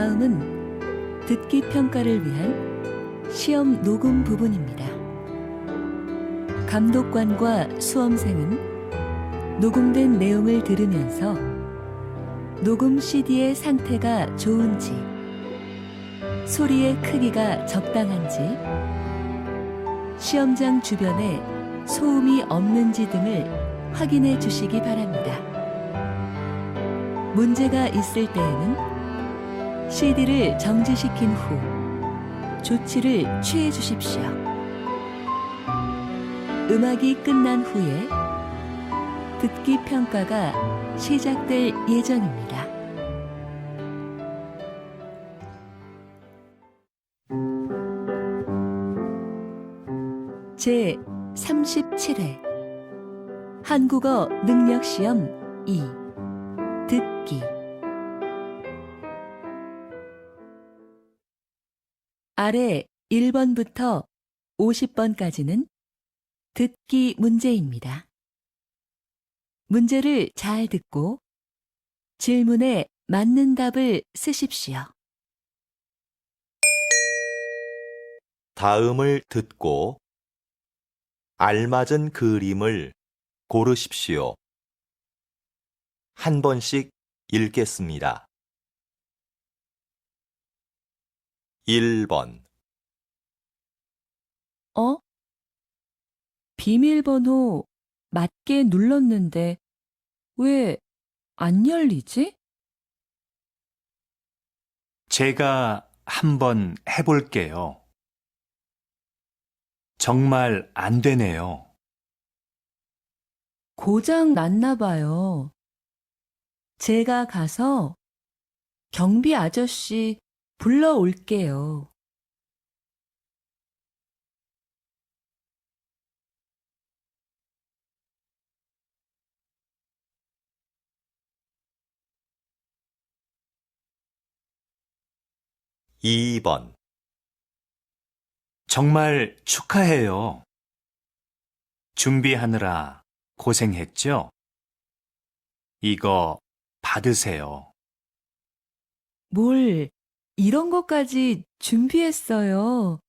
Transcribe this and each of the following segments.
다음은 듣기 평가를 위한 시험 녹음 부분입니다. 감독관과 수험생은 녹음된 내용을 들으면서 녹음 CD의 상태가 좋은지, 소리의 크기가 적당한지, 시험장 주변에 소음이 없는지 등을 확인해 주시기 바랍니다. 문제가 있을 때에는 CD를 정지시킨 후 조치를 취해 주십시오. 음악이 끝난 후에 듣기 평가가 시작될 예정입니다. 제 37회 한국어 능력시험 2 듣기. 아래 1번부터 50번까지는 듣기 문제입니다. 문제를 잘 듣고 질문에 맞는 답을 쓰십시오. 다음을 듣고 알맞은 그림을 고르십시오. 한 번씩 읽겠습니다. 1번, 비밀번호 맞게 눌렀는데 왜 안 열리지? 제가 한번 해볼게요. 정말 안 되네요. 고장 났나 봐요. 제가 가서 경비 아저씨 불러올게요. 2번, 정말 축하해요. 준비하느라 고생했죠? 이거 받으세요. 뭘 이런 것까지 준비했어요.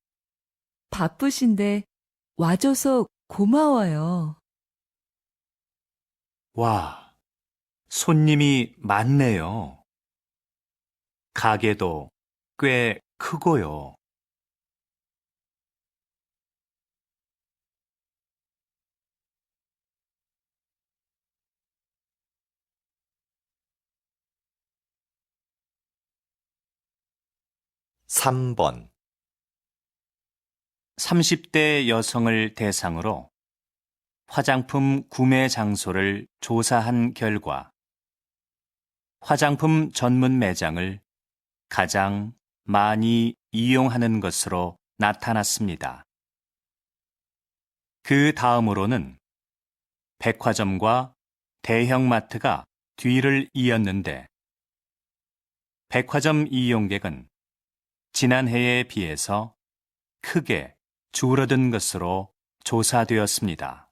바쁘신데 와줘서 고마워요. 와, 손님이 많네요. 가게도 꽤 크고요. 3번, 30대 여성을 대상으로 화장품 구매 장소를 조사한 결과 화장품 전문 매장을 가장 많이 이용하는 것으로 나타났습니다. 그 다음으로는 백화점과 대형마트가 뒤를 이었는데 백화점 이용객은 지난해에 비해서 크게 줄어든 것으로 조사되었습니다.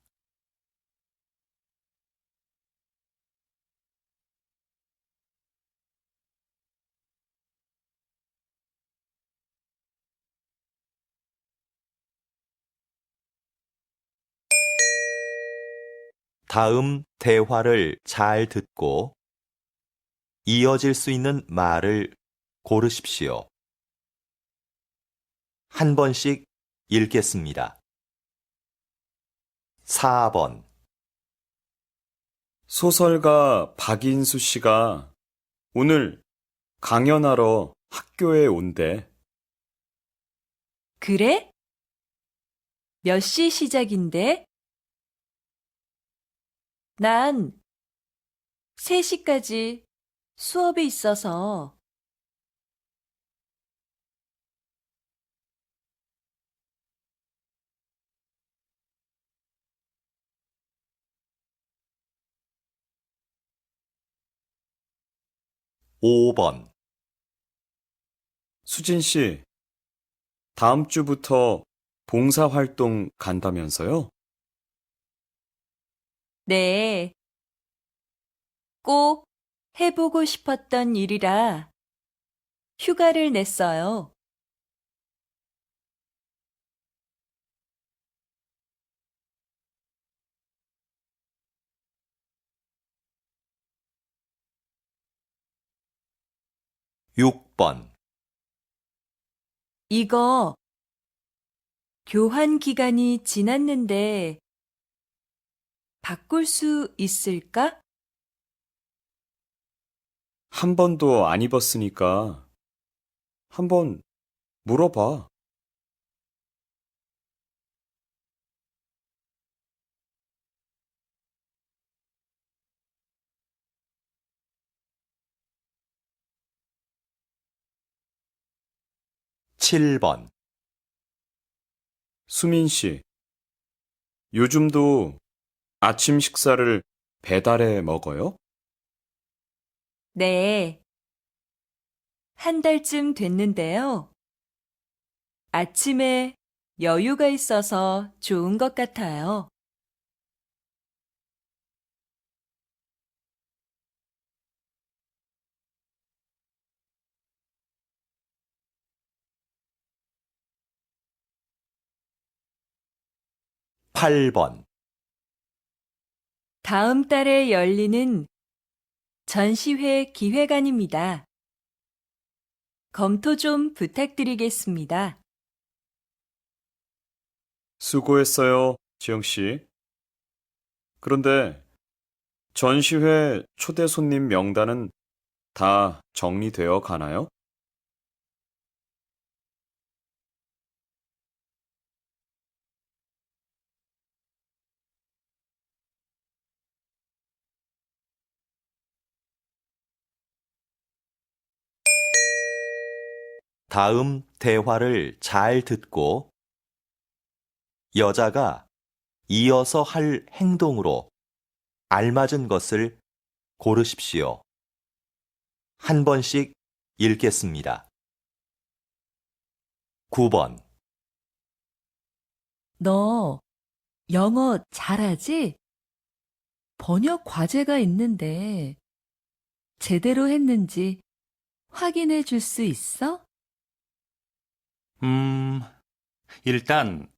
다음 대화를 잘 듣고 이어질 수 있는 말을 고르십시오. 한 번씩 읽겠습니다. 4번, 소설가 박인수 씨가 오늘 강연하러 학교에 온대. 그래? 몇 시 시작인데? 난 3시까지 수업이 있어서. 5번, 수진 씨, 다음 주부터 봉사활동 간다면서요? 네. 꼭 해보고 싶었던 일이라 휴가를 냈어요. 육 번 이거 교환 기간이 지났는데 바꿀 수 있을까? 한 번도 안 입었으니까 한번 물어봐. 7번 수민 씨, 요즘도 아침 식사를 배달해 먹어요? 네. 한 달쯤 됐는데요. 아침에 여유가 있어서 좋은 것 같아요. 8번 다음 달에 열리는 전시회 기획안입니다. 검토 좀 부탁드리겠습니다. 수고했어요, 지영 씨. 그런데 전시회 초대 손님 명단은 다 정리되어 가나요? '다음 대화를 잘 듣고 여자가 이어서 할 행동으로 알맞은 것을 고르십시오. 한 번씩 읽겠습니다. 9번 너 영어 잘하지? 번역 과제가 있는데 제대로 했는지 확인해 줄 수 있어? 일단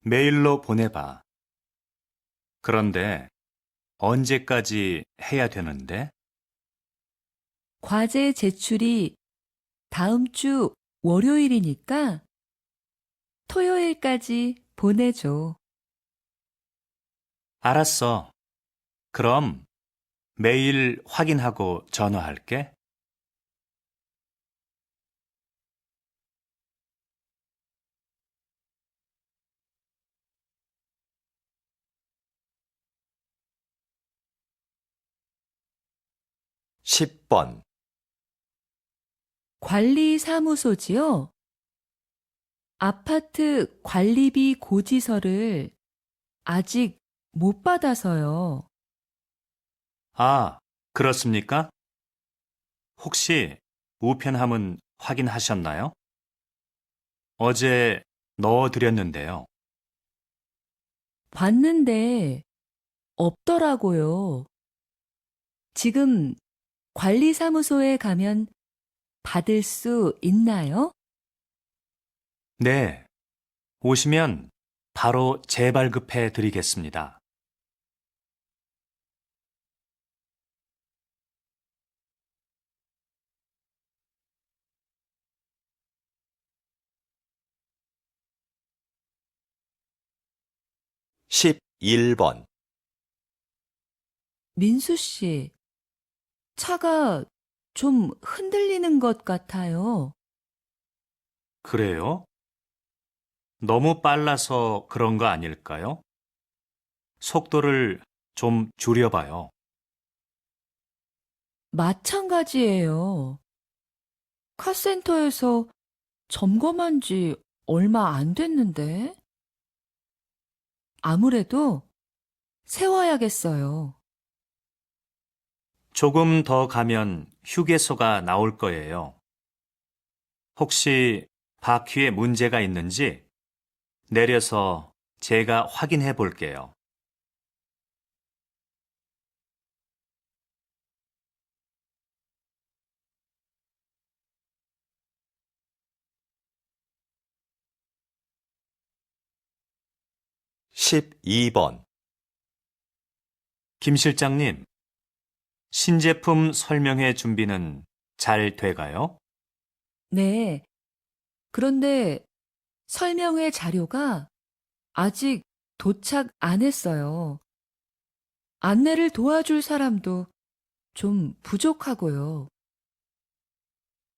메일로 보내봐. 그런데 언제까지 해야 되는데? 과제 제출이 다음 주 월요일이니까 토요일까지 보내줘. 알았어. 그럼 메일 확인하고 전화할게. 10번 관리사무소지요? 아파트 관리비 고지서를 아직 못 받아서요. 아, 그렇습니까? 혹시 우편함은 확인하셨나요? 어제 넣어드렸는데요. 봤는데 없더라고요. 지금 관리사무소에 가면 받을 수 있나요? 네, 오시면 바로 재발급해 드리겠습니다. 11번 민수 씨, 차가 좀 흔들리는 것 같아요. 그래요? 너무 빨라서 그런 거 아닐까요? 속도를 좀 줄여봐요. 마찬가지예요. 카센터에서 점검한 지 얼마 안 됐는데. 아무래도 세워야겠어요. 조금 더 가면 휴게소가 나올 거예요. 혹시 바퀴에 문제가 있는지 내려서 제가 확인해 볼게요. 12번. 김 실장님, 신제품 설명회 준비는 잘 돼가요? 네. 그런데 설명회 자료가 아직 도착 안 했어요. 안내를 도와줄 사람도 좀 부족하고요.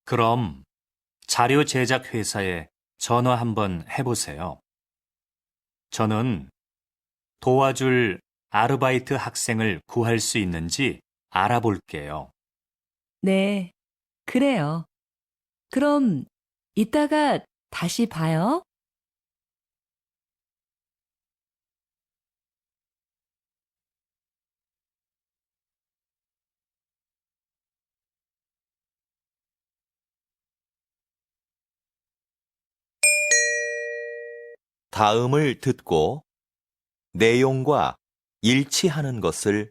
그럼 자료 제작 회사에 전화 한번 해보세요. 저는 도와줄 아르바이트 학생을 구할 수 있는지 알아볼게요. 네, 그래요. 그럼 이따가 다시 봐요. 다음을 듣고 내용과 일치하는 것을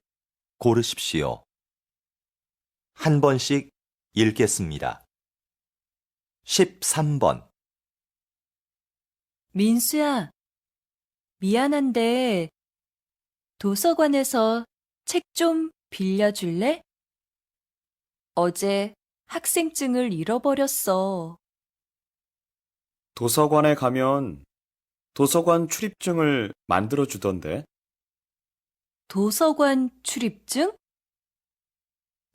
고르십시오. 한 번씩 읽겠습니다. 13번. 민수야, 미안한데 도서관에서 책 좀 빌려줄래? 어제 학생증을 잃어버렸어. 도서관에 가면 도서관 출입증을 만들어 주던데. 도서관 출입증?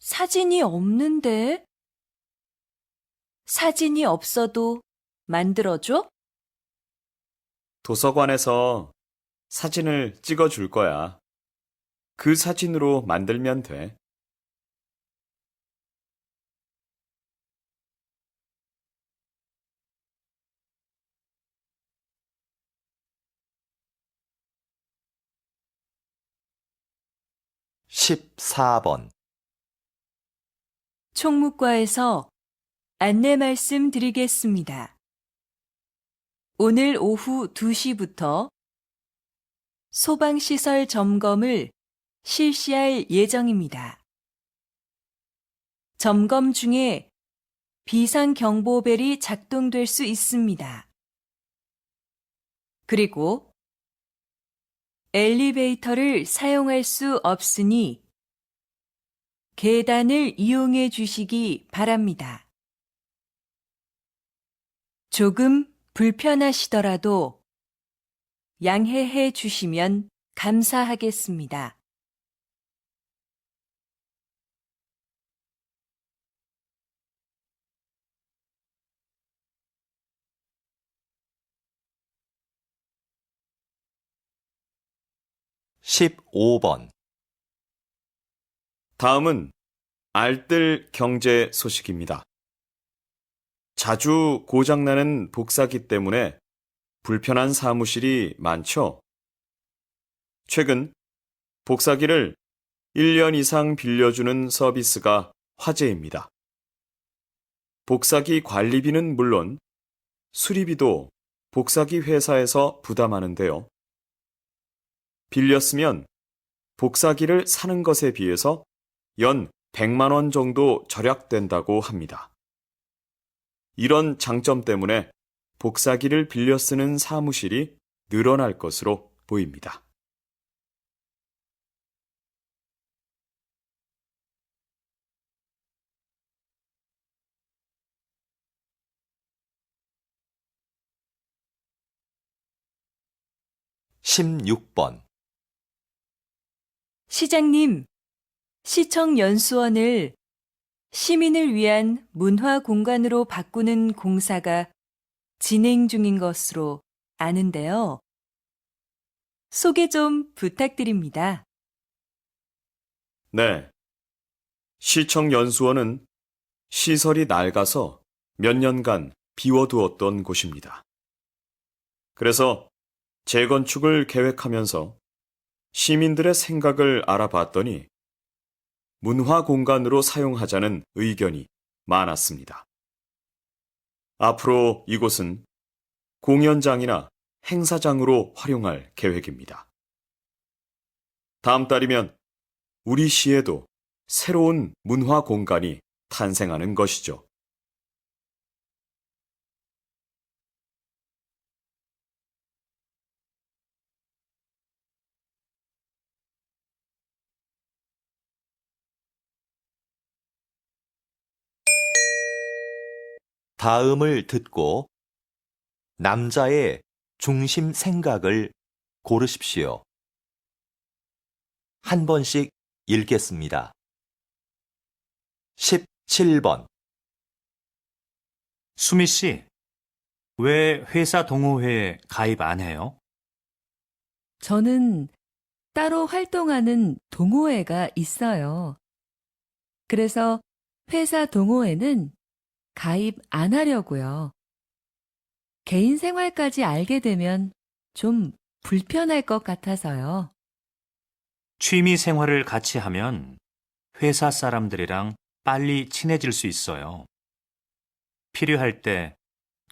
사진이 없는데? 사진이 없어도 만들어줘? 도서관에서 사진을 찍어 줄 거야. 그 사진으로 만들면 돼. (14번) 총무과에서 안내 말씀 드리겠습니다. 오늘 오후 2시부터 소방시설 점검을 실시할 예정입니다. 점검 중에 비상경보벨이 작동될 수 있습니다. 그리고 엘리베이터를 사용할 수 없으니 계단을 이용해 주시기 바랍니다. 조금 불편하시더라도 양해해 주시면 감사하겠습니다. (15번) 다음은 알뜰 경제 소식입니다. 자주 고장나는 복사기 때문에 불편한 사무실이 많죠? 최근 복사기를 1년 이상 빌려주는 서비스가 화제입니다. 복사기 관리비는 물론 수리비도 복사기 회사에서 부담하는데요. 빌렸으면 복사기를 사는 것에 비해서 연 100만 원 정도 절약된다고 합니다. 이런 장점 때문에 복사기를 빌려 쓰는 사무실이 늘어날 것으로 보입니다. (16번) 시장님, 시청 연수원을 시민을 위한 문화 공간으로 바꾸는 공사가 진행 중인 것으로 아는데요. 소개 좀 부탁드립니다. 네. 시청 연수원은 시설이 낡아서 몇 년간 비워두었던 곳입니다. 그래서 재건축을 계획하면서 시민들의 생각을 알아봤더니 문화 공간으로 사용하자는 의견이 많았습니다. 앞으로 이곳은 공연장이나 행사장으로 활용할 계획입니다. 다음 달이면 우리 시에도 새로운 문화 공간이 탄생하는 것이죠. 다음을 듣고 남자의 중심 생각을 고르십시오. 한 번씩 읽겠습니다. 17번. 수미 씨, 왜 회사 동호회에 가입 안 해요? 저는 따로 활동하는 동호회가 있어요. 그래서 회사 동호회는 가입 안 하려고요. 개인 생활까지 알게 되면 좀 불편할 것 같아서요. 취미 생활을 같이 하면 회사 사람들이랑 빨리 친해질 수 있어요. 필요할 때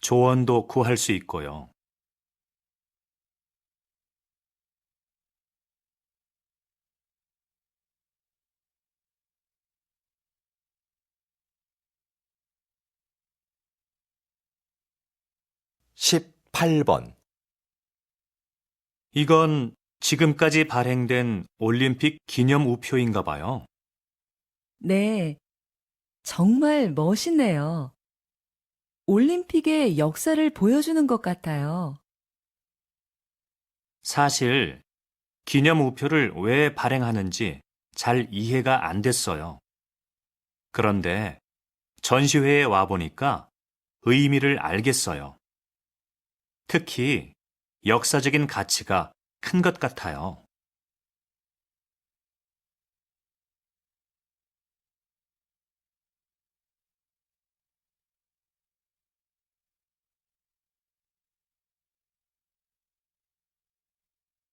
조언도 구할 수 있고요. 십팔 번. 이건 지금까지 발행된 올림픽 기념 우표인가 봐요. 네, 정말 멋있네요. 올림픽의 역사를 보여주는 것 같아요. 사실 기념 우표를 왜 발행하는지 잘 이해가 안 됐어요. 그런데 전시회에 와보니까 의미를 알겠어요. 특히 역사적인 가치가 큰 것 같아요.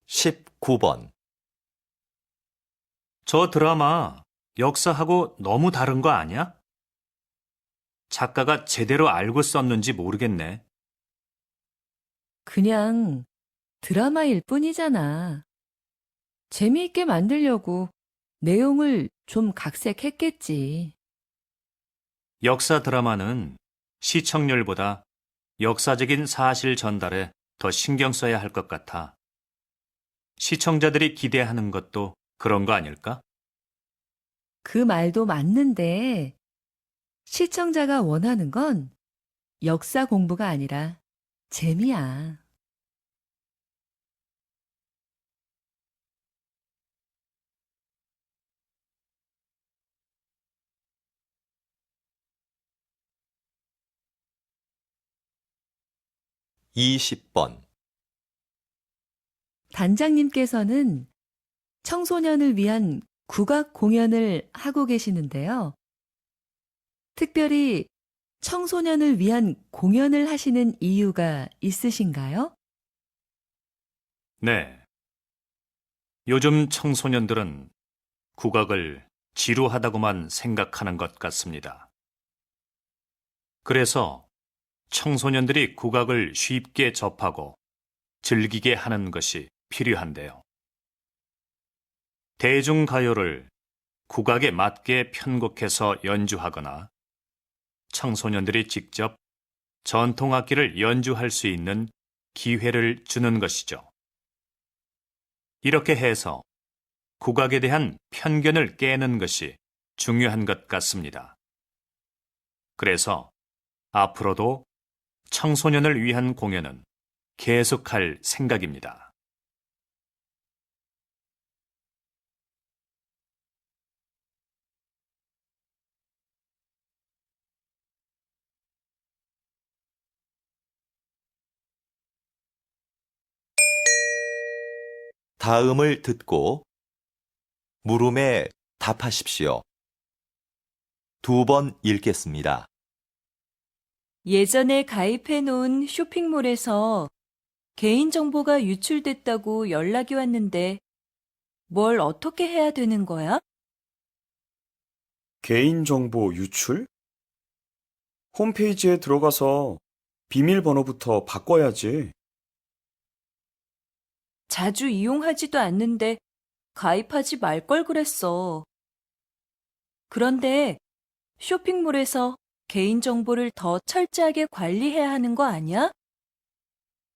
십구 번. 저 드라마 역사하고 너무 다른 거 아니야? 작가가 제대로 알고 썼는지 모르겠네. 그냥 드라마일 뿐이잖아. 재미있게 만들려고 내용을 좀 각색했겠지. 역사 드라마는 시청률보다 역사적인 사실 전달에 더 신경 써야 할 것 같아. 시청자들이 기대하는 것도 그런 거 아닐까? 그 말도 맞는데 시청자가 원하는 건 역사 공부가 아니라 재미야. 이십 번. 단장님께서는 청소년을 위한 국악 공연을 하고 계시는데요. 특별히 청소년을 위한 공연을 하시는 이유가 있으신가요? 네. 요즘 청소년들은 국악을 지루하다고만 생각하는 것 같습니다. 그래서 청소년들이 국악을 쉽게 접하고 즐기게 하는 것이 필요한데요. 대중가요를 국악에 맞게 편곡해서 연주하거나 청소년들이 직접 전통악기를 연주할 수 있는 기회를 주는 것이죠. 이렇게 해서 국악에 대한 편견을 깨는 것이 중요한 것 같습니다. 그래서 앞으로도 청소년을 위한 공연은 계속할 생각입니다. 다음을 듣고 물음에 답하십시오. 두 번 읽겠습니다. 예전에 가입해 놓은 쇼핑몰에서 개인정보가 유출됐다고 연락이 왔는데 뭘 어떻게 해야 되는 거야? 개인정보 유출? 홈페이지에 들어가서 비밀번호부터 바꿔야지. 자주 이용하지도 않는데 가입하지 말 걸 그랬어. 그런데 쇼핑몰에서 개인정보를 더 철저하게 관리해야 하는 거 아니야?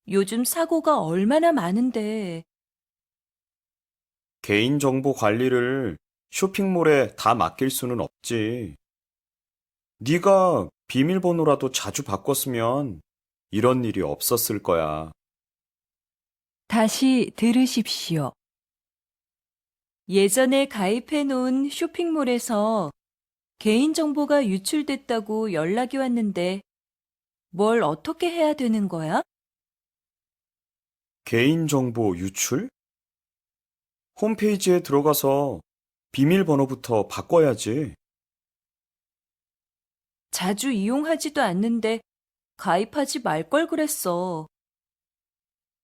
요즘 사고가 얼마나 많은데. 개인정보 관리를 쇼핑몰에 다 맡길 수는 없지. 네가 비밀번호라도 자주 바꿨으면 이런 일이 없었을 거야. 다시 들으십시오. 예전에 가입해 놓은 쇼핑몰에서 개인정보가 유출됐다고 연락이 왔는데 뭘 어떻게 해야 되는 거야? 개인정보 유출? 홈페이지에 들어가서 비밀번호부터 바꿔야지. 자주 이용하지도 않는데 가입하지 말 걸 그랬어.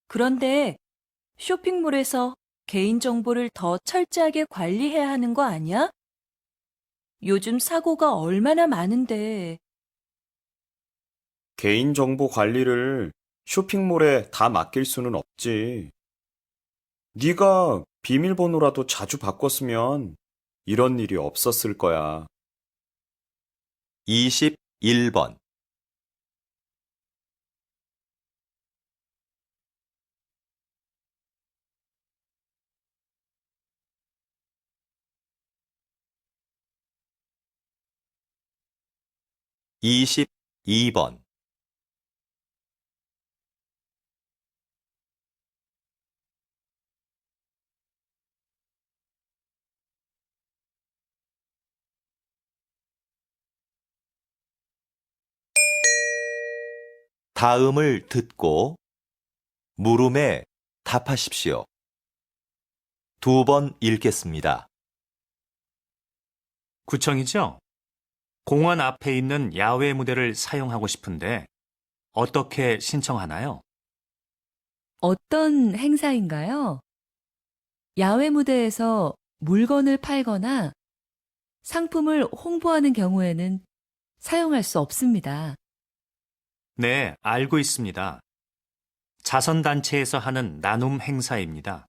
그런데 쇼핑몰에서 개인정보를 더 철저하게 관리해야 하는 거 아니야? 요즘 사고가 얼마나 많은데. 개인정보 관리를 쇼핑몰에 다 맡길 수는 없지. 네가 비밀번호라도 자주 바꿨으면 이런 일이 없었을 거야. 21번. (22번) 다음을 듣고 물음에 답하십시오. 2번 읽겠습니다. 구청이죠? 공원 앞에 있는 야외 무대를 사용하고 싶은데 어떻게 신청하나요? 어떤 행사인가요? 야외 무대에서 물건을 팔거나 상품을 홍보하는 경우에는 사용할 수 없습니다. 네, 알고 있습니다. 자선단체에서 하는 나눔 행사입니다.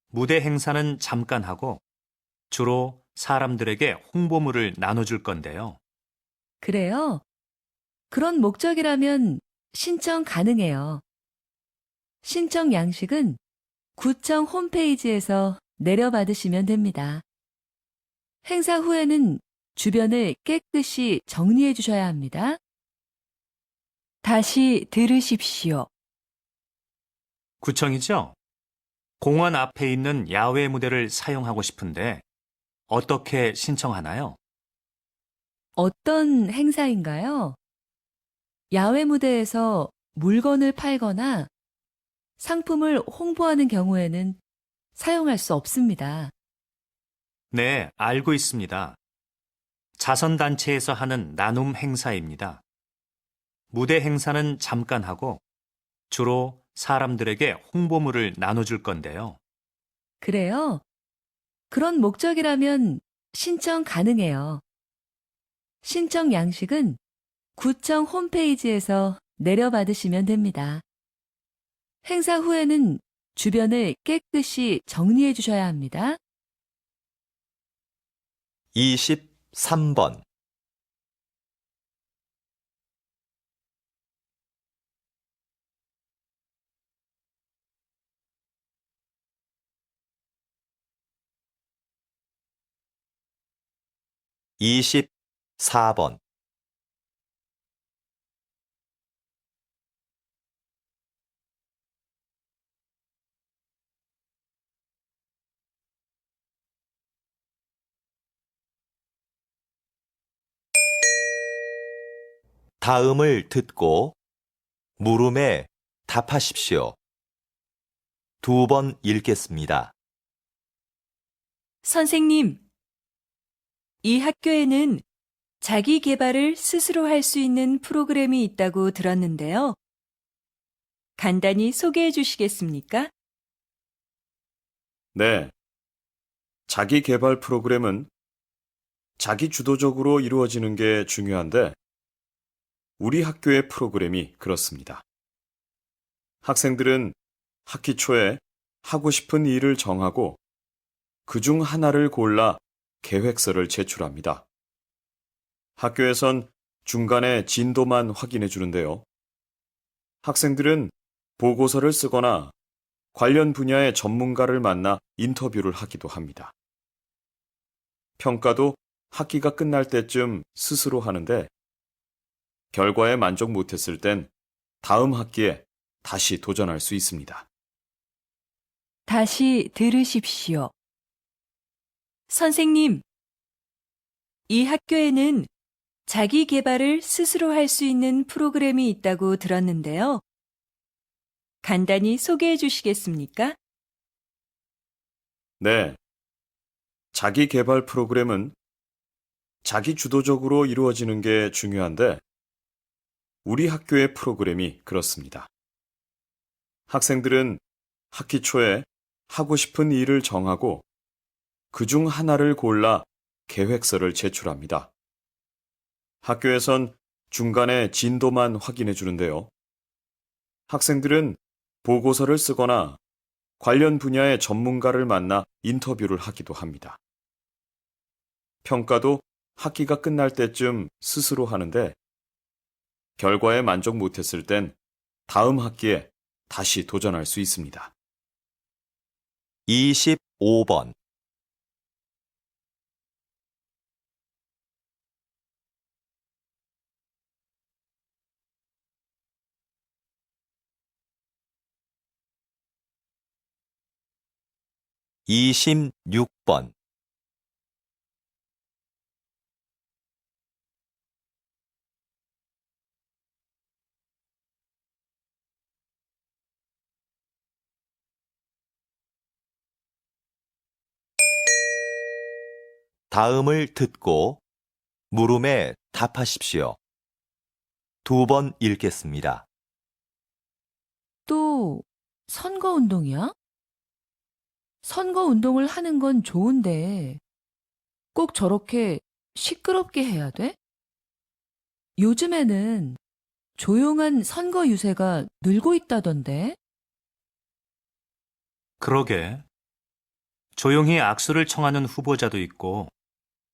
무대 행사는 잠깐 하고 주로 사람들에게 홍보물을 나눠줄 건데요. 그래요? 그런 목적이라면 신청 가능해요. 신청 양식은 구청 홈페이지에서 내려받으시면 됩니다. 행사 후에는 주변을 깨끗이 정리해 주셔야 합니다. 다시 들으십시오. 구청이죠? 공원 앞에 있는 야외 무대를 사용하고 싶은데 어떻게 신청하나요? 어떤 행사인가요? 야외 무대에서 물건을 팔거나 상품을 홍보하는 경우에는 사용할 수 없습니다. 네, 알고 있습니다. 자선단체에서 하는 나눔 행사입니다. 무대 행사는 잠깐 하고 주로 사람들에게 홍보물을 나눠줄 건데요. 그래요? 그런 목적이라면 신청 가능해요. 신청 양식은 구청 홈페이지에서 내려받으시면 됩니다. 행사 후에는 주변을 깨끗이 정리해 주셔야 합니다. 23번. (24번) 다음을 듣고 물음에 답하십시오. 2번 읽겠습니다. 선생님, 이 학교에는 자기 개발을 스스로 할 수 있는 프로그램이 있다고 들었는데요. 간단히 소개해 주시겠습니까? 네. 자기 개발 프로그램은 자기 주도적으로 이루어지는 게 중요한데 우리 학교의 프로그램이 그렇습니다. 학생들은 학기 초에 하고 싶은 일을 정하고 그중 하나를 골라 계획서를 제출합니다. 학교에선 중간에 진도만 확인해 주는데요. 학생들은 보고서를 쓰거나 관련 분야의 전문가를 만나 인터뷰를 하기도 합니다. 평가도 학기가 끝날 때쯤 스스로 하는데 결과에 만족 못했을 땐 다음 학기에 다시 도전할 수 있습니다. 다시 들으십시오. 선생님, 이 학교에는 자기 개발을 스스로 할 수 있는 프로그램이 있다고 들었는데요. 간단히 소개해 주시겠습니까? 네. 자기 개발 프로그램은 자기 주도적으로 이루어지는 게 중요한데, 우리 학교의 프로그램이 그렇습니다. 학생들은 학기 초에 하고 싶은 일을 정하고 그중 하나를 골라 계획서를 제출합니다. 학교에선 중간에 진도만 확인해 주는데요. 학생들은 보고서를 쓰거나 관련 분야의 전문가를 만나 인터뷰를 하기도 합니다. 평가도 학기가 끝날 때쯤 스스로 하는데, 결과에 만족 못했을 땐 다음 학기에 다시 도전할 수 있습니다. 25번. (26번) 다음을 듣고 물음에 답하십시오. 2번 읽겠습니다. 또 선거운동이야? 선거운동을 하는 건 좋은데 꼭 저렇게 시끄럽게 해야 돼? 요즘에는 조용한 선거 유세가 늘고 있다던데? 그러게. 조용히 악수를 청하는 후보자도 있고,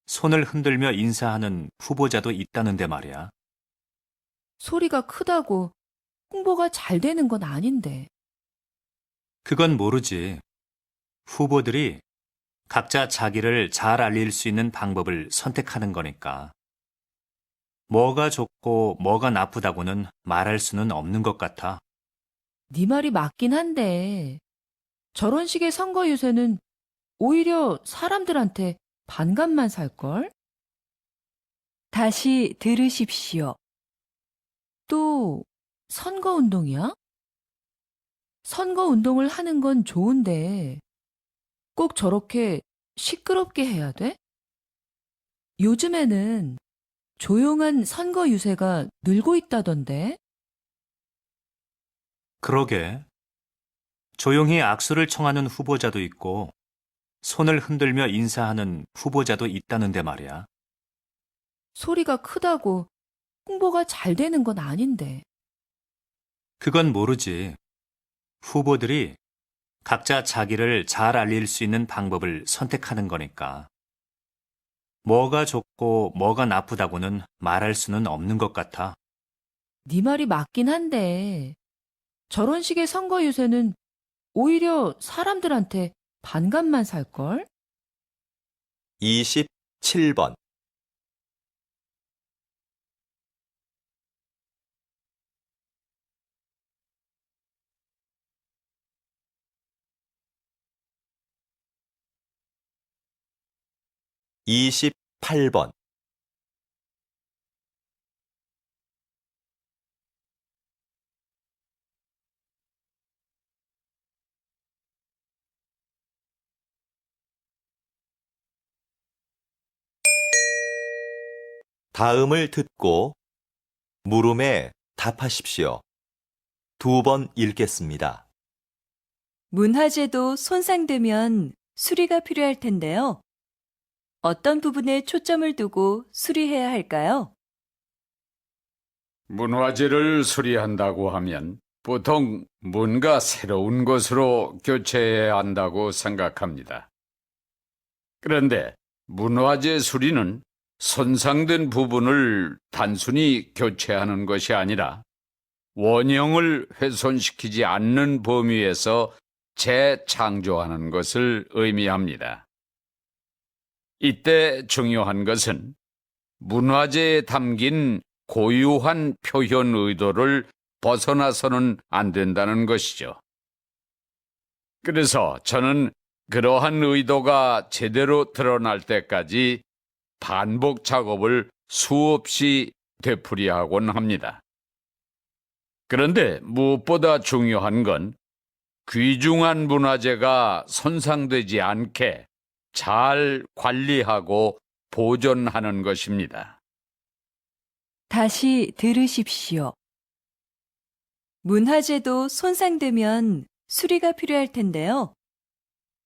손을 흔들며 인사하는 후보자도 있다는데 말이야. 소리가 크다고 홍보가 잘 되는 건 아닌데. 그건 모르지. 후보들이 각자 자기를 잘 알릴 수 있는 방법을 선택하는 거니까. 뭐가 좋고 뭐가 나쁘다고는 말할 수는 없는 것 같아. 네 말이 맞긴 한데 저런 식의 선거 유세는 오히려 사람들한테 반감만 살걸? 다시 들으십시오. 또 선거운동이야? 선거운동을 하는 건 좋은데 꼭 저렇게 시끄럽게 해야 돼? 요즘에는 조용한 선거 유세가 늘고 있다던데? 그러게. 조용히 악수를 청하는 후보자도 있고, 손을 흔들며 인사하는 후보자도 있다는데 말이야. 소리가 크다고 홍보가 잘 되는 건 아닌데. 그건 모르지. 후보들이 각자 자기를 잘 알릴 수 있는 방법을 선택하는 거니까. 뭐가 좋고 뭐가 나쁘다고는 말할 수는 없는 것 같아. 네 말이 맞긴 한데 저런 식의 선거 유세는 오히려 사람들한테 반감만 살걸? 27번. (28번) 다음을 듣고 물음에 답하십시오. 2번 읽겠습니다. 문화재도 손상되면 수리가 필요할 텐데요. 어떤 부분에 초점을 두고 수리해야 할까요? 문화재를 수리한다고 하면 보통 뭔가 새로운 것으로 교체해야 한다고 생각합니다. 그런데 문화재 수리는 손상된 부분을 단순히 교체하는 것이 아니라 원형을 훼손시키지 않는 범위에서 재창조하는 것을 의미합니다. 이때 중요한 것은 문화재에 담긴 고유한 표현 의도를 벗어나서는 안 된다는 것이죠. 그래서 저는 그러한 의도가 제대로 드러날 때까지 반복 작업을 수없이 되풀이하곤 합니다. 그런데 무엇보다 중요한 건 귀중한 문화재가 손상되지 않게 잘 관리하고 보존하는 것입니다. 다시 들으십시오. 문화재도 손상되면 수리가 필요할 텐데요.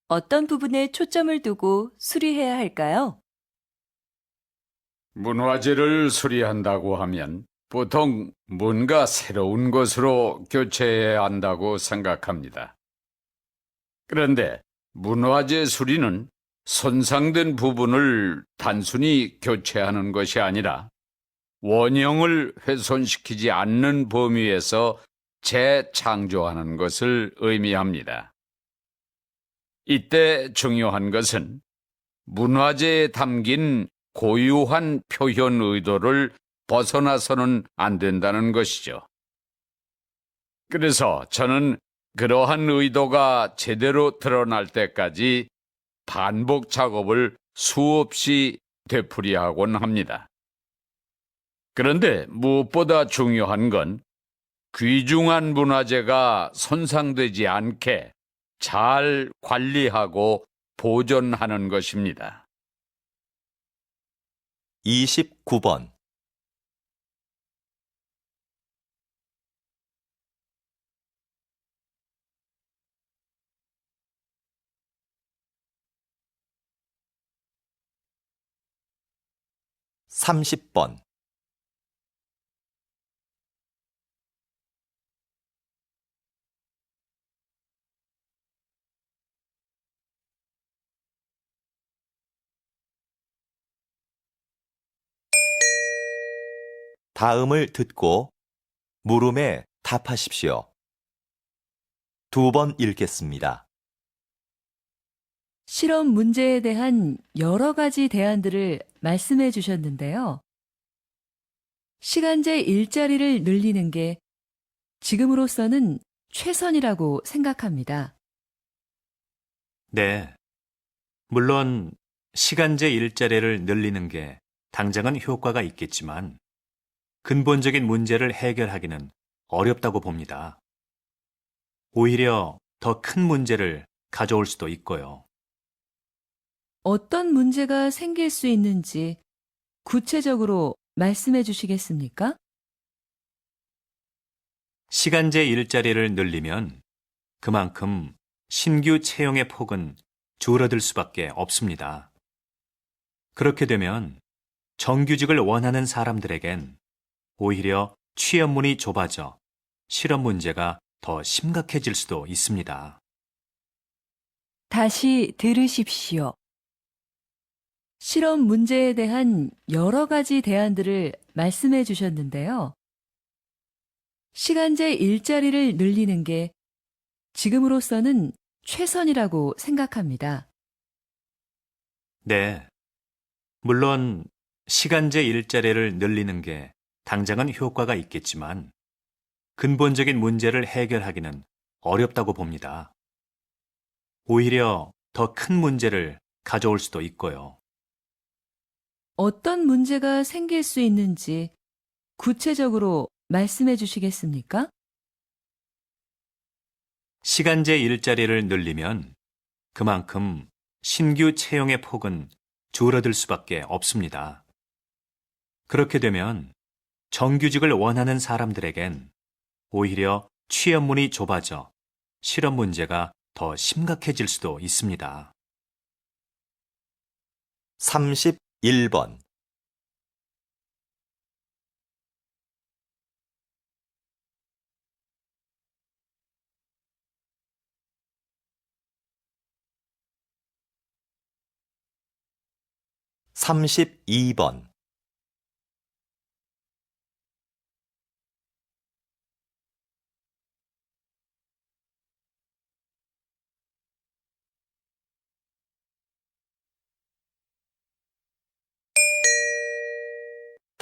어떤 부분에 초점을 두고 수리해야 할까요? 문화재를 수리한다고 하면 보통 뭔가 새로운 것으로 교체해야 한다고 생각합니다. 그런데 문화재 수리는 손상된 부분을 단순히 교체하는 것이 아니라 원형을 훼손시키지 않는 범위에서 재창조하는 것을 의미합니다. 이때 중요한 것은 문화재에 담긴 고유한 표현 의도를 벗어나서는 안 된다는 것이죠. 그래서 저는 그러한 의도가 제대로 드러날 때까지 반복 작업을 수없이 되풀이하곤 합니다. 그런데 무엇보다 중요한 건 귀중한 문화재가 손상되지 않게 잘 관리하고 보존하는 것입니다. 29번. (30번) 다음을 듣고 물음에 답하십시오. 2번 읽겠습니다. 실험 문제에 대한 여러 가지 대안들을 말씀해 주셨는데요. 시간제 일자리를 늘리는 게 지금으로서는 최선이라고 생각합니다. 네. 물론 시간제 일자리를 늘리는 게 당장은 효과가 있겠지만 근본적인 문제를 해결하기는 어렵다고 봅니다. 오히려 더 큰 문제를 가져올 수도 있고요. 어떤 문제가 생길 수 있는지 구체적으로 말씀해 주시겠습니까? 시간제 일자리를 늘리면 그만큼 신규 채용의 폭은 줄어들 수밖에 없습니다. 그렇게 되면 정규직을 원하는 사람들에겐 오히려 취업문이 좁아져 실업 문제가 더 심각해질 수도 있습니다. 다시 들으십시오. 실험 문제에 대한 여러 가지 대안들을 말씀해 주셨는데요. 시간제 일자리를 늘리는 게 지금으로서는 최선이라고 생각합니다. 네. 물론 시간제 일자리를 늘리는 게 당장은 효과가 있겠지만 근본적인 문제를 해결하기는 어렵다고 봅니다. 오히려 더 큰 문제를 가져올 수도 있고요. 어떤 문제가 생길 수 있는지 구체적으로 말씀해 주시겠습니까? 시간제 일자리를 늘리면 그만큼 신규 채용의 폭은 줄어들 수밖에 없습니다. 그렇게 되면 정규직을 원하는 사람들에겐 오히려 취업문이 좁아져 실업 문제가 더 심각해질 수도 있습니다. 31번. (32번)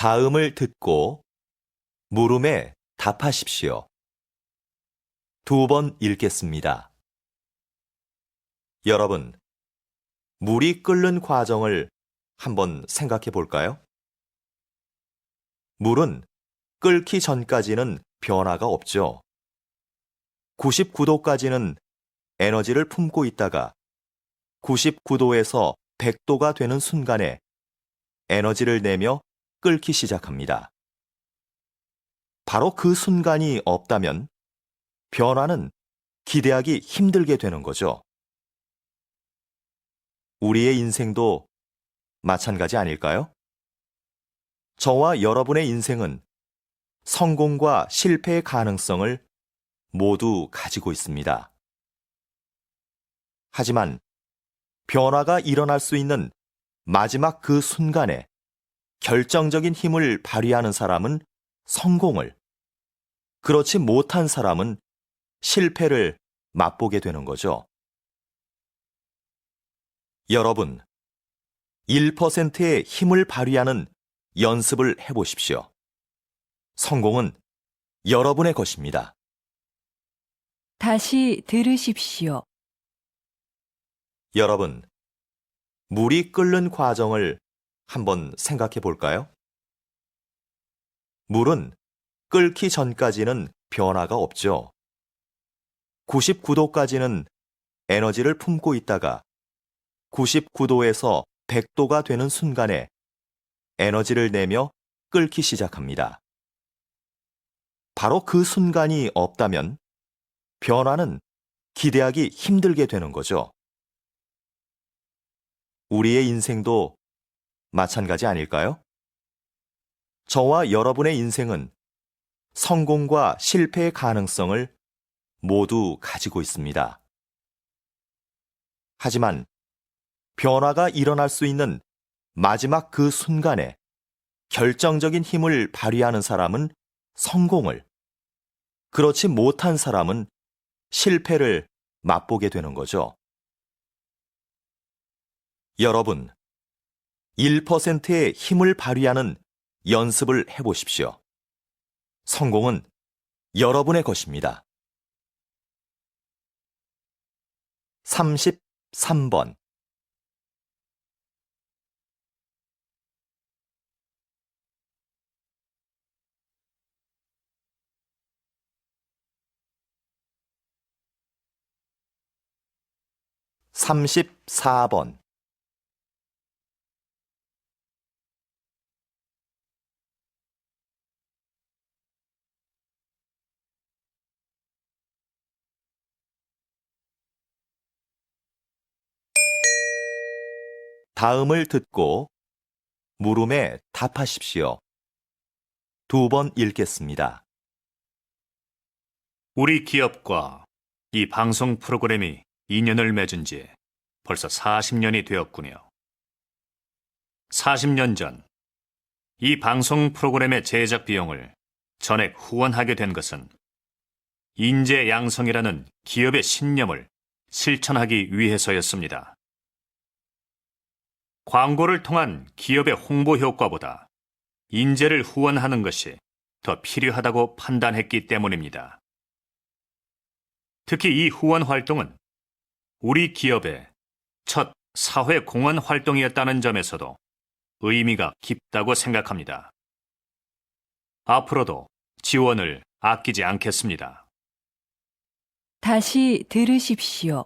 다음을 듣고 물음에 답하십시오. 2번 읽겠습니다. 여러분, 물이 끓는 과정을 한번 생각해 볼까요? 물은 끓기 전까지는 변화가 없죠. 99도까지는 에너지를 품고 있다가 99도에서 100도가 되는 순간에 에너지를 내며 끓기 시작합니다. 바로 그 순간이 없다면 변화는 기대하기 힘들게 되는 거죠. 우리의 인생도 마찬가지 아닐까요? 저와 여러분의 인생은 성공과 실패의 가능성을 모두 가지고 있습니다. 하지만 변화가 일어날 수 있는 마지막 그 순간에 결정적인 힘을 발휘하는 사람은 성공을, 그렇지 못한 사람은 실패를 맛보게 되는 거죠. 여러분, 1%의 힘을 발휘하는 연습을 해보십시오. 성공은 여러분의 것입니다. 다시 들으십시오. 여러분, 물이 끓는 과정을 한번 생각해 볼까요? 물은 끓기 전까지는 변화가 없죠. 99도까지는 에너지를 품고 있다가 99도에서 100도가 되는 순간에 에너지를 내며 끓기 시작합니다. 바로 그 순간이 없다면 변화는 기대하기 힘들게 되는 거죠. 우리의 인생도 마찬가지 아닐까요? 저와 여러분의 인생은 성공과 실패의 가능성을 모두 가지고 있습니다. 하지만 변화가 일어날 수 있는 마지막 그 순간에 결정적인 힘을 발휘하는 사람은 성공을, 그렇지 못한 사람은 실패를 맛보게 되는 거죠. 여러분, 1%의 힘을 발휘하는 연습을 해보십시오. 성공은 여러분의 것입니다. 33번. 삼십사 번. 다음을 듣고 물음에 답하십시오. 2번 읽겠습니다. 우리 기업과 이 방송 프로그램이 인연을 맺은 지 벌써 40년이 되었군요. 40년 전, 이 방송 프로그램의 제작 비용을 전액 후원하게 된 것은 인재 양성이라는 기업의 신념을 실천하기 위해서였습니다. 광고를 통한 기업의 홍보 효과보다 인재를 후원하는 것이 더 필요하다고 판단했기 때문입니다. 특히 이 후원 활동은 우리 기업의 첫 사회 공헌 활동이었다는 점에서도 의미가 깊다고 생각합니다. 앞으로도 지원을 아끼지 않겠습니다. 다시 들으십시오.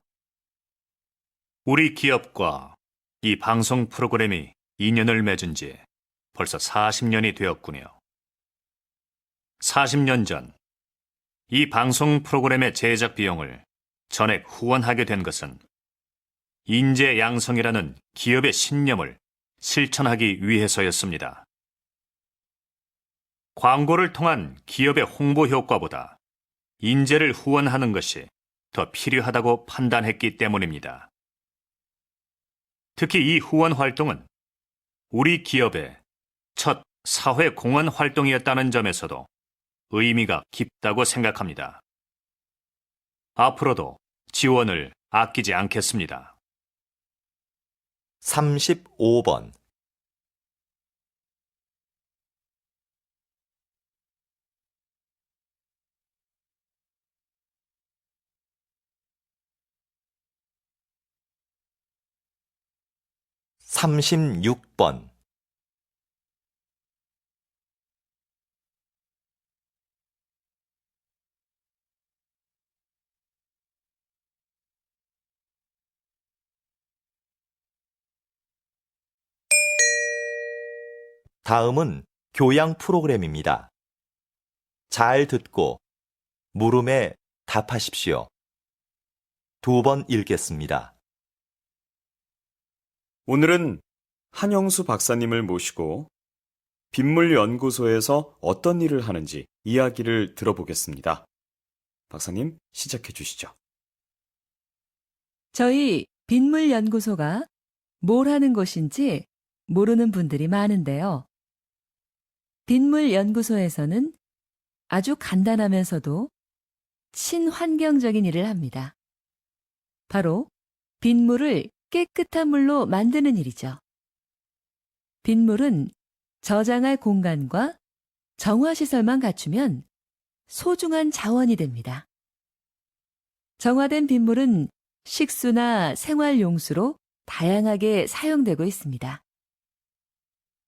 우리 기업과 이 방송 프로그램이 인연을 맺은 지 벌써 40년이 되었군요. 40년 전, 이 방송 프로그램의 제작 비용을 전액 후원하게 된 것은 인재 양성이라는 기업의 신념을 실천하기 위해서였습니다. 광고를 통한 기업의 홍보 효과보다 인재를 후원하는 것이 더 필요하다고 판단했기 때문입니다. 특히 이 후원 활동은 우리 기업의 첫 사회 공헌 활동이었다는 점에서도 의미가 깊다고 생각합니다. 앞으로도 지원을 아끼지 않겠습니다. 35번. 36번. 다음은 교양 프로그램입니다. 잘 듣고 물음에 답하십시오. 2번 읽겠습니다. 오늘은 한영수 박사님을 모시고 빗물연구소에서 어떤 일을 하는지 이야기를 들어보겠습니다. 박사님, 시작해 주시죠. 저희 빗물연구소가 뭘 하는 곳인지 모르는 분들이 많은데요. 빗물연구소에서는 아주 간단하면서도 친환경적인 일을 합니다. 바로 빗물을 깨끗한 물로 만드는 일이죠. 빗물은 저장할 공간과 정화시설만 갖추면 소중한 자원이 됩니다. 정화된 빗물은 식수나 생활용수로 다양하게 사용되고 있습니다.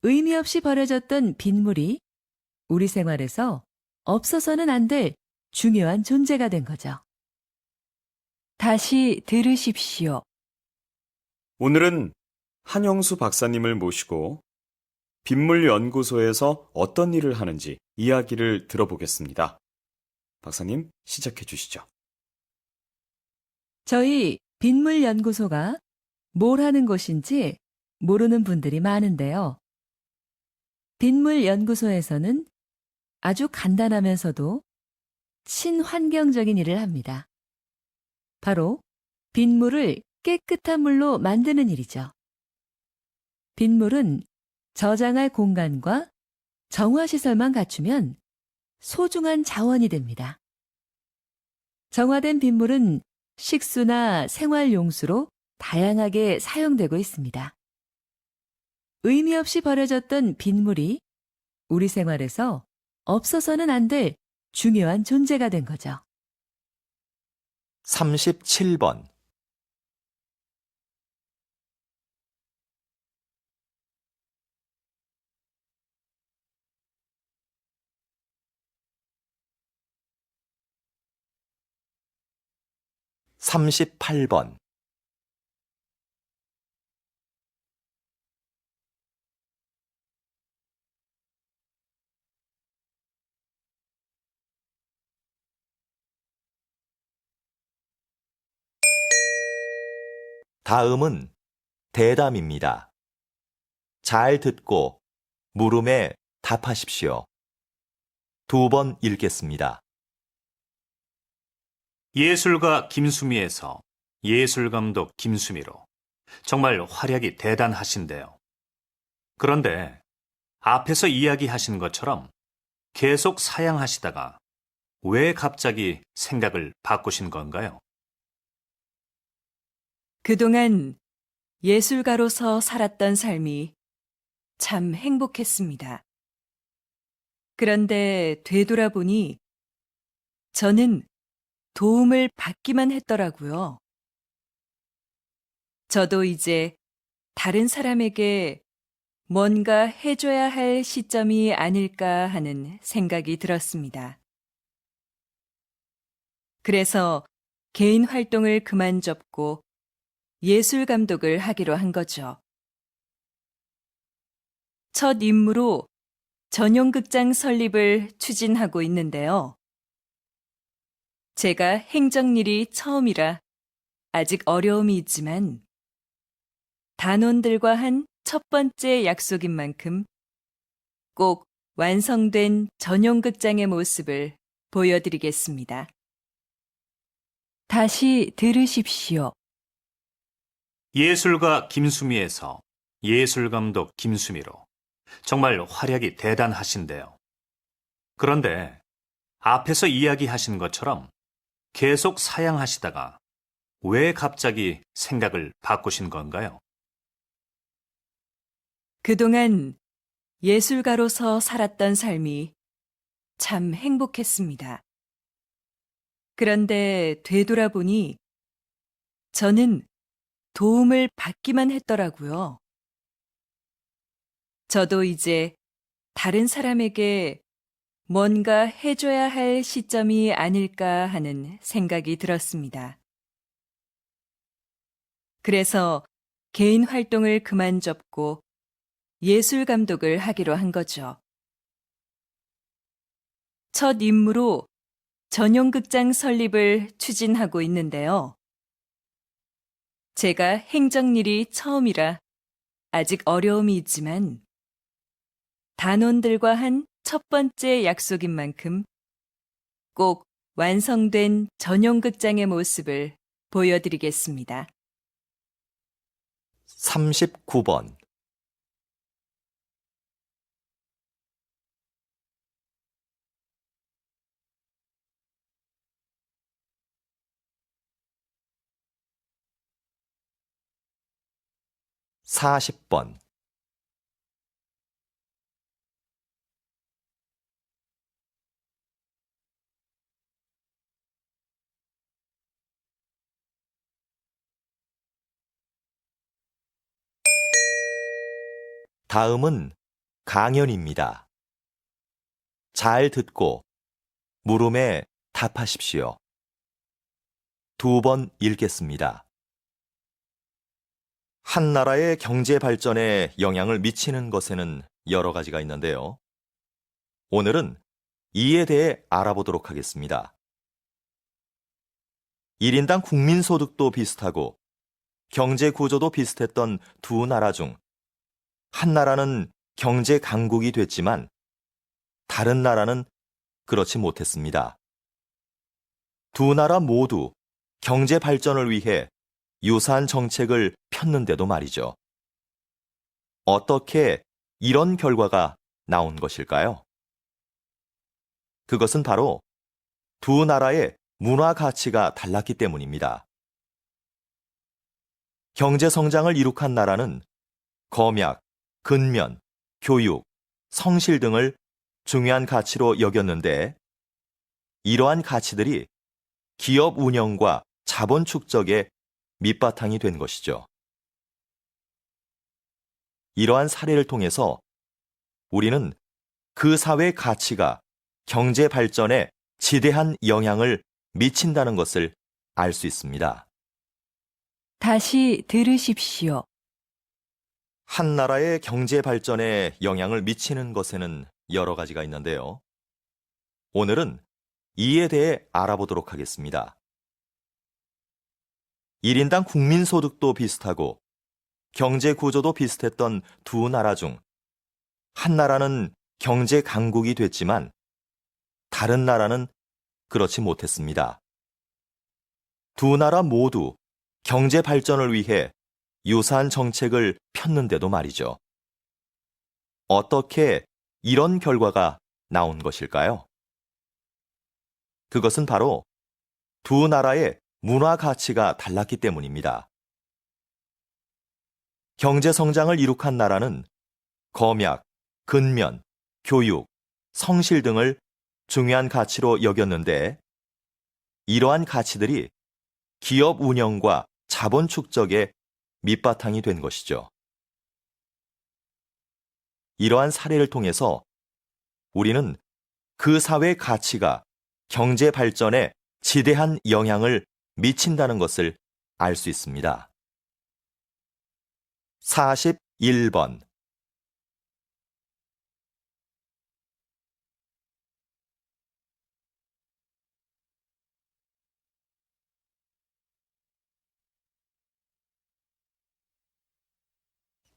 의미 없이 버려졌던 빗물이 우리 생활에서 없어서는 안 될 중요한 존재가 된 거죠. 다시 들으십시오. 오늘은 한영수 박사님을 모시고 빗물연구소에서 어떤 일을 하는지 이야기를 들어보겠습니다. 박사님, 시작해 주시죠. 저희 빗물연구소가 뭘 하는 곳인지 모르는 분들이 많은데요. 빗물연구소에서는 아주 간단하면서도 친환경적인 일을 합니다. 바로 빗물을 깨끗한 물로 만드는 일이죠. 빗물은 저장할 공간과 정화시설만 갖추면 소중한 자원이 됩니다. 정화된 빗물은 식수나 생활용수로 다양하게 사용되고 있습니다. 의미 없이 버려졌던 빗물이 우리 생활에서 없어서는 안 될 중요한 존재가 된 거죠. 37번.38번. 다음은 대담입니다. 잘 듣고 물음에 답하십시오. 2번 읽겠습니다. 예술가 김수미에서 예술감독 김수미로 정말 활약이 대단하신데요. 그런데 앞에서 이야기하신 것처럼 계속 사양하시다가 왜 갑자기 생각을 바꾸신 건가요? 그동안 예술가로서 살았던 삶이 참 행복했습니다. 그런데 되돌아보니 저는 도움을 받기만 했더라고요. 저도 이제 다른 사람에게 뭔가 해줘야 할 시점이 아닐까 하는 생각이 들었습니다. 그래서 개인 활동을 그만 접고 예술 감독을 하기로 한 거죠. 첫 임무로 전용극장 설립을 추진하고 있는데요. 제가 행정일이 처음이라 아직 어려움이 있지만 단원들과 한 첫 번째 약속인 만큼 꼭 완성된 전용극장의 모습을 보여드리겠습니다. 다시 들으십시오. 예술가 김수미에서 예술감독 김수미로 정말 활약이 대단하신데요. 그런데 앞에서 이야기하신 것처럼 계속 사양하시다가 왜 갑자기 생각을 바꾸신 건가요? 그동안 예술가로서 살았던 삶이 참 행복했습니다. 그런데 되돌아보니 저는 도움을 받기만 했더라고요. 저도 이제 다른 사람에게 뭔가 해줘야 할 시점이 아닐까 하는 생각이 들었습니다. 그래서 개인 활동을 그만 접고 예술 감독을 하기로 한 거죠. 첫 임무로 전용극장 설립을 추진하고 있는데요. 제가 행정일이 처음이라 아직 어려움이 있지만 단원들과 한 첫 번째 약속인 만큼 꼭 완성된 전용극장의 모습을 보여드리겠습니다. 39번. 사십 번. 다음은 강연입니다. 잘 듣고 물음에 답하십시오. 2번 읽겠습니다. 한 나라의 경제 발전에 영향을 미치는 것에는 여러 가지가 있는데요. 오늘은 이에 대해 알아보도록 하겠습니다. 1인당 국민소득도 비슷하고 경제 구조도 비슷했던 두 나라 중 한 나라는 경제 강국이 됐지만 다른 나라는 그렇지 못했습니다. 두 나라 모두 경제 발전을 위해 유사한 정책을 폈는데도 말이죠. 어떻게 이런 결과가 나온 것일까요? 그것은 바로 두 나라의 문화 가치가 달랐기 때문입니다. 경제 성장을 이룩한 나라는 검약, 근면, 교육, 성실 등을 중요한 가치로 여겼는데 이러한 가치들이 기업 운영과 자본 축적의 밑바탕이 된 것이죠. 이러한 사례를 통해서 우리는 그 사회 가치가 경제 발전에 지대한 영향을 미친다는 것을 알 수 있습니다. 다시 들으십시오. 한 나라의 경제 발전에 영향을 미치는 것에는 여러 가지가 있는데요. 오늘은 이에 대해 알아보도록 하겠습니다. 1인당 국민소득도 비슷하고 경제 구조도 비슷했던 두 나라 중 한 나라는 경제 강국이 됐지만 다른 나라는 그렇지 못했습니다. 두 나라 모두 경제 발전을 위해 유사한 정책을 폈는데도 말이죠. 어떻게 이런 결과가 나온 것일까요? 그것은 바로 두 나라의 문화 가치가 달랐기 때문입니다. 경제 성장을 이룩한 나라는 검약, 근면, 교육, 성실 등을 중요한 가치로 여겼는데 이러한 가치들이 기업 운영과 자본 축적의 밑바탕이 된 것이죠. 이러한 사례를 통해서 우리는 그 사회 가치가 경제 발전에 지대한 영향을 미친다는 것을 알 수 있습니다. 41번.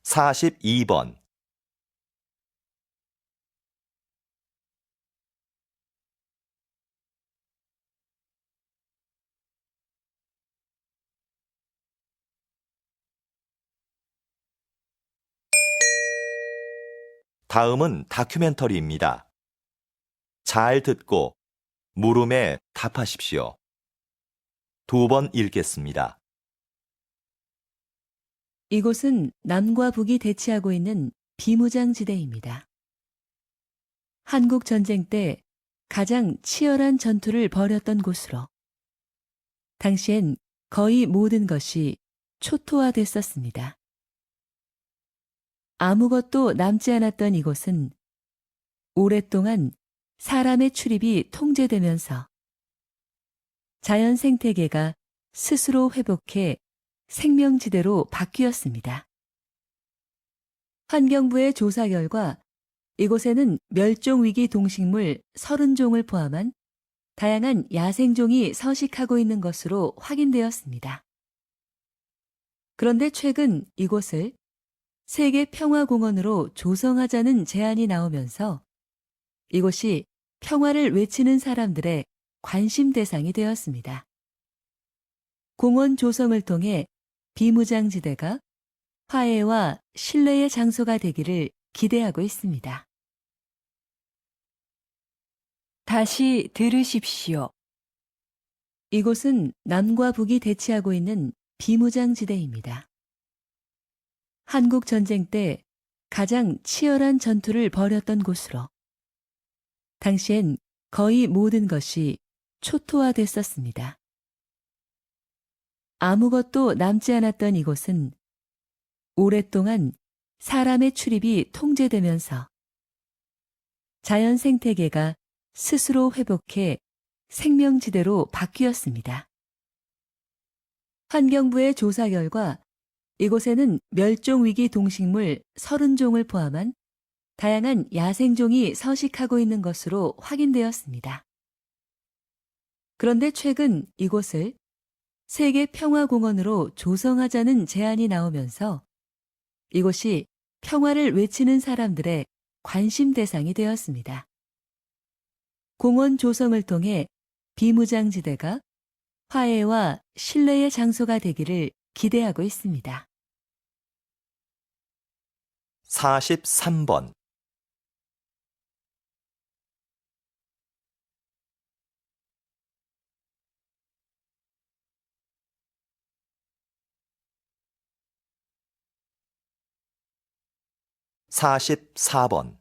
(42번) 다음은 다큐멘터리입니다. 잘 듣고 물음에 답하십시오. 2번 읽겠습니다. 이곳은 남과 북이 대치하고 있는 비무장지대입니다. 한국 전쟁 때 가장 치열한 전투를 벌였던 곳으로 당시엔 거의 모든 것이 초토화됐었습니다. 아무것도 남지 않았던 이곳은 오랫동안 사람의 출입이 통제되면서 자연 생태계가 스스로 회복해 생명지대로 바뀌었습니다. 환경부의 조사 결과 이곳에는 멸종위기 동식물 30종을 포함한 다양한 야생종이 서식하고 있는 것으로 확인되었습니다. 그런데 최근 이곳을 세계평화공원으로 조성하자는 제안이 나오면서 이곳이 평화를 외치는 사람들의 관심 대상이 되었습니다. 공원 조성을 통해 비무장지대가 화해와 신뢰의 장소가 되기를 기대하고 있습니다. 다시 들으십시오. 이곳은 남과 북이 대치하고 있는 비무장지대입니다. 한국 전쟁 때 가장 치열한 전투를 벌였던 곳으로 당시엔 거의 모든 것이 초토화됐었습니다. 아무것도 남지 않았던 이곳은 오랫동안 사람의 출입이 통제되면서 자연 생태계가 스스로 회복해 생명지대로 바뀌었습니다. 환경부의 조사 결과 이곳에는 멸종위기 동식물 30종을 포함한 다양한 야생종이 서식하고 있는 것으로 확인되었습니다. 그런데 최근 이곳을 세계평화공원으로 조성하자는 제안이 나오면서 이곳이 평화를 외치는 사람들의 관심 대상이 되었습니다. 공원 조성을 통해 비무장지대가 화해와 신뢰의 장소가 되기를 기대하고 있습니다. 43번. (44번)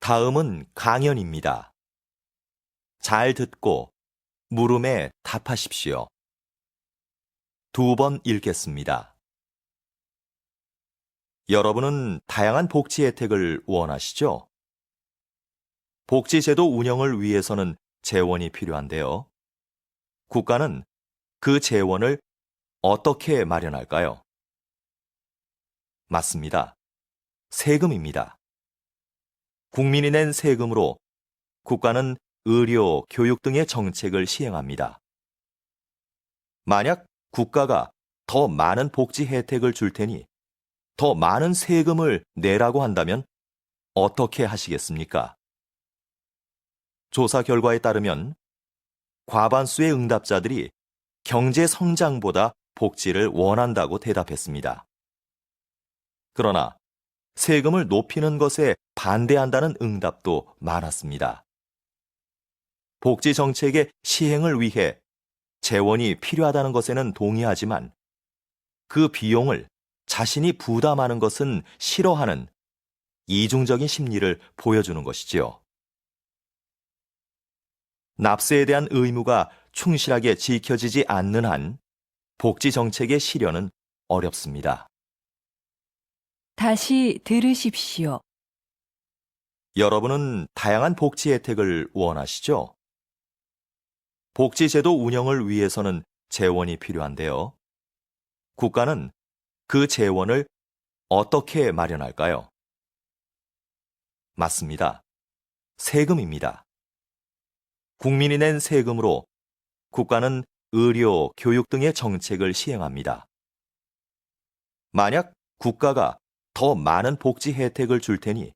다음은 강연입니다. 잘 듣고 물음에 답하십시오. 2번 읽겠습니다. 여러분은 다양한 복지 혜택을 원하시죠? 복지제도 운영을 위해서는 재원이 필요한데요. 국가는 그 재원을 어떻게 마련할까요? 맞습니다. 세금입니다. 국민이 낸 세금으로 국가는 의료, 교육 등의 정책을 시행합니다. 만약 국가가 더 많은 복지 혜택을 줄 테니 더 많은 세금을 내라고 한다면 어떻게 하시겠습니까? 조사 결과에 따르면 과반수의 응답자들이 경제 성장보다 복지를 원한다고 대답했습니다. 그러나 세금을 높이는 것에 반대한다는 응답도 많았습니다. 복지 정책의 시행을 위해 재원이 필요하다는 것에는 동의하지만 그 비용을 자신이 부담하는 것은 싫어하는 이중적인 심리를 보여주는 것이지요. 납세에 대한 의무가 충실하게 지켜지지 않는 한 복지 정책의 실현은 어렵습니다. 다시 들으십시오. 여러분은 다양한 복지 혜택을 원하시죠? 복지제도 운영을 위해서는 재원이 필요한데요. 국가는 그 재원을 어떻게 마련할까요? 맞습니다. 세금입니다. 국민이 낸 세금으로 국가는 의료, 교육 등의 정책을 시행합니다. 만약 국가가 더 많은 복지 혜택을 줄 테니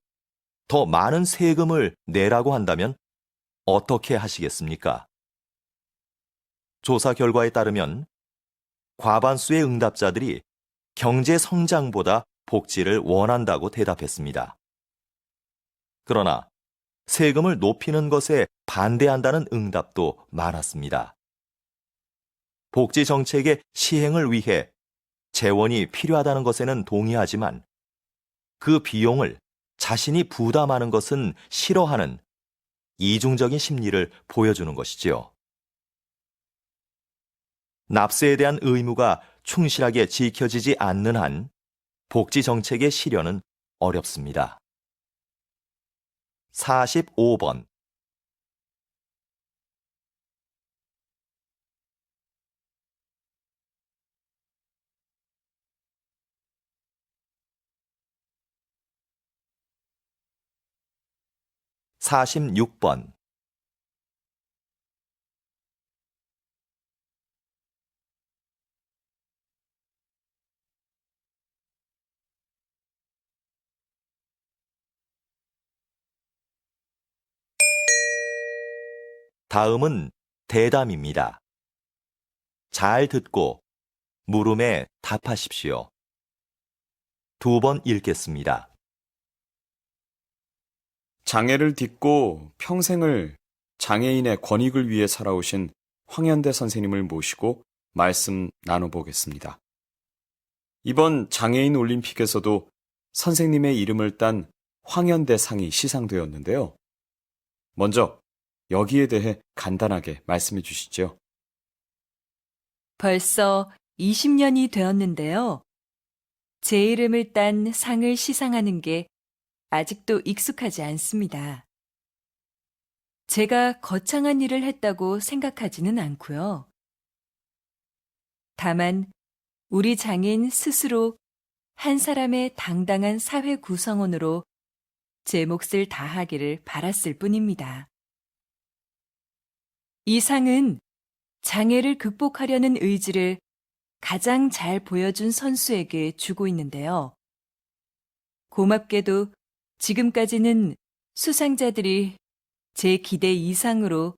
더 많은 세금을 내라고 한다면 어떻게 하시겠습니까? 조사 결과에 따르면 과반수의 응답자들이 경제 성장보다 복지를 원한다고 대답했습니다. 그러나 세금을 높이는 것에 반대한다는 응답도 많았습니다. 복지 정책의 시행을 위해 재원이 필요하다는 것에는 동의하지만 그 비용을 자신이 부담하는 것은 싫어하는 이중적인 심리를 보여주는 것이지요. 납세에 대한 의무가 충실하게 지켜지지 않는 한 복지 정책의 실현은 어렵습니다. 45번. (46번) 다음은 대담입니다. 잘 듣고 물음에 답하십시오. 2번 읽겠습니다. 장애를 딛고 평생을 장애인의 권익을 위해 살아오신 황현대 선생님을 모시고 말씀 나눠보겠습니다. 이번 장애인 올림픽에서도 선생님의 이름을 딴 황현대 상이 시상되었는데요. 먼저 여기에 대해 간단하게 말씀해 주시죠. 벌써 20년이 되었는데요. 제 이름을 딴 상을 시상하는 게 아직도 익숙하지 않습니다. 제가 거창한 일을 했다고 생각하지는 않고요. 다만 우리 장애인 스스로 한 사람의 당당한 사회 구성원으로 제 몫을 다하기를 바랐을 뿐입니다. 이 상은 장애를 극복하려는 의지를 가장 잘 보여준 선수에게 주고 있는데요. 고맙게도 지금까지는 수상자들이 제 기대 이상으로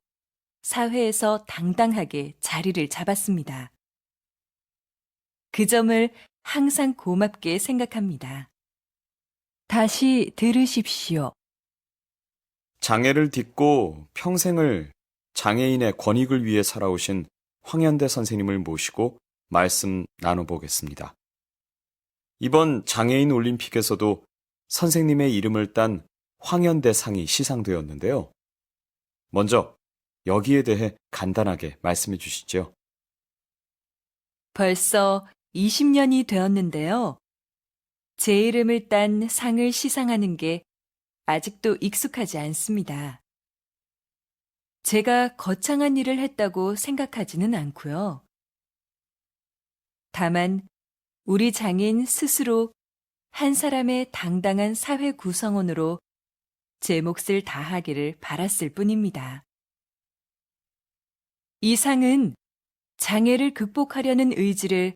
사회에서 당당하게 자리를 잡았습니다. 그 점을 항상 고맙게 생각합니다. 다시 들으십시오. 장애를 딛고 평생을 장애인의 권익을 위해 살아오신 황현대 선생님을 모시고 말씀 나눠보겠습니다. 이번 장애인 올림픽에서도 선생님의 이름을 딴 황현대 상이 시상되었는데요. 먼저 여기에 대해 간단하게 말씀해 주시죠. 벌써 20년이 되었는데요. 제 이름을 딴 상을 시상하는 게 아직도 익숙하지 않습니다. 제가 거창한 일을 했다고 생각하지는 않고요. 다만 우리 장애인 스스로 한 사람의 당당한 사회 구성원으로 제 몫을 다하기를 바랐을 뿐입니다. 이 상은 장애를 극복하려는 의지를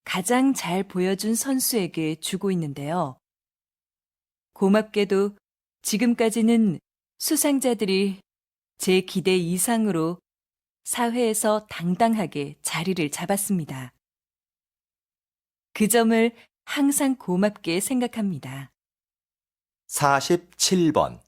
가장 잘 보여준 선수에게 주고 있는데요. 고맙게도 지금까지는 수상자들이 제 기대 이상으로 사회에서 당당하게 자리를 잡았습니다. 그 점을 항상 고맙게 생각합니다. 47번.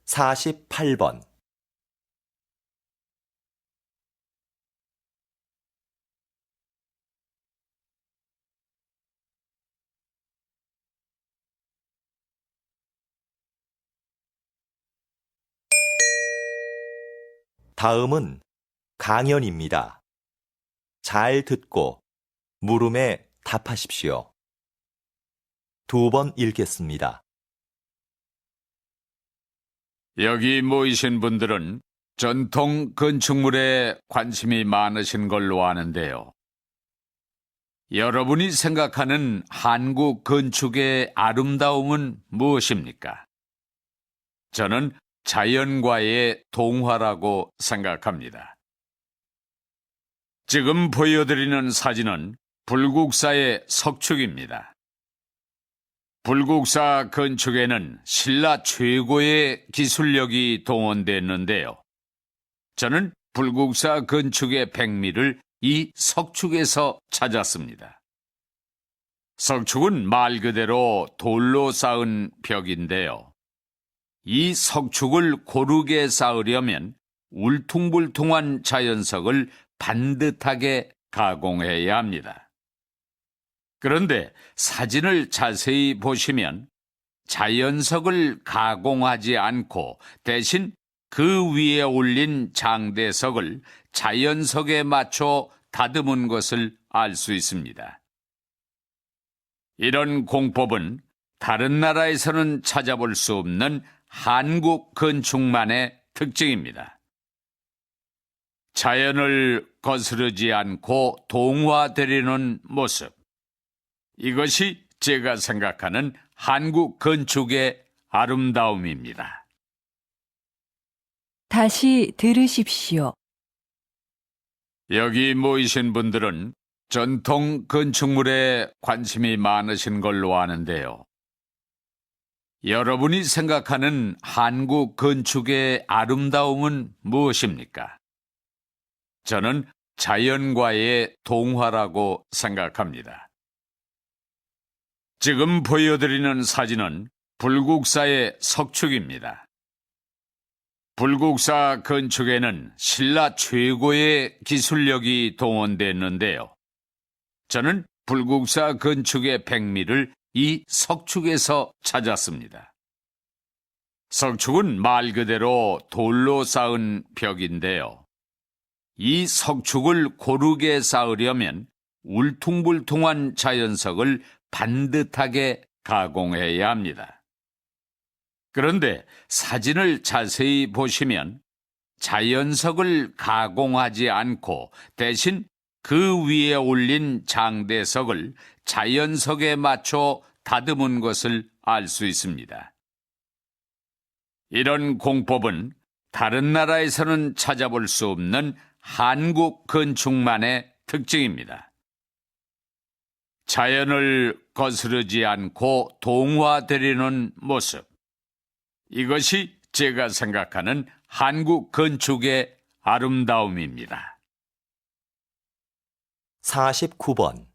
(48번) 다음은 강연입니다. 잘 듣고 물음에 답하십시오. 2번 읽겠습니다. 여기 모이신 분들은 전통 건축물에 관심이 많으신 걸로 아는데요. 여러분이 생각하는 한국 건축의 아름다움은 무엇입니까? 저는 자연과의 동화라고 생각합니다. 지금 보여드리는 사진은 불국사의 석축입니다. 불국사 건축에는 신라 최고의 기술력이 동원됐는데요. 저는 불국사 건축의 백미를 이 석축에서 찾았습니다. 석축은 말 그대로 돌로 쌓은 벽인데요. 이 석축을 고르게 쌓으려면 울퉁불퉁한 자연석을 반듯하게 가공해야 합니다. 그런데 사진을 자세히 보시면 자연석을 가공하지 않고 대신 그 위에 올린 장대석을 자연석에 맞춰 다듬은 것을 알 수 있습니다. 이런 공법은 다른 나라에서는 찾아볼 수 없는 한국 건축만의 특징입니다. 자연을 거스르지 않고 동화되려는 모습. 이것이 제가 생각하는 한국 건축의 아름다움입니다. 다시 들으십시오. 여기 모이신 분들은 전통 건축물에 관심이 많으신 걸로 아는데요. 여러분이 생각하는 한국 건축의 아름다움은 무엇입니까? 저는 자연과의 동화라고 생각합니다. 지금 보여드리는 사진은 불국사의 석축입니다. 불국사 건축에는 신라 최고의 기술력이 동원됐는데요. 저는 불국사 건축의 백미를 이 석축에서 찾았습니다. 석축은 말 그대로 돌로 쌓은 벽인데요. 이 석축을 고르게 쌓으려면 울퉁불퉁한 자연석을 반듯하게 가공해야 합니다. 그런데 사진을 자세히 보시면 자연석을 가공하지 않고 대신 그 위에 올린 장대석을 자연석에 맞춰 다듬은 것을 알 수 있습니다. 이런 공법은 다른 나라에서는 찾아볼 수 없는 한국 건축만의 특징입니다. 자연을 거스르지 않고 동화되려는 모습. 이것이 제가 생각하는 한국 건축의 아름다움입니다. 49번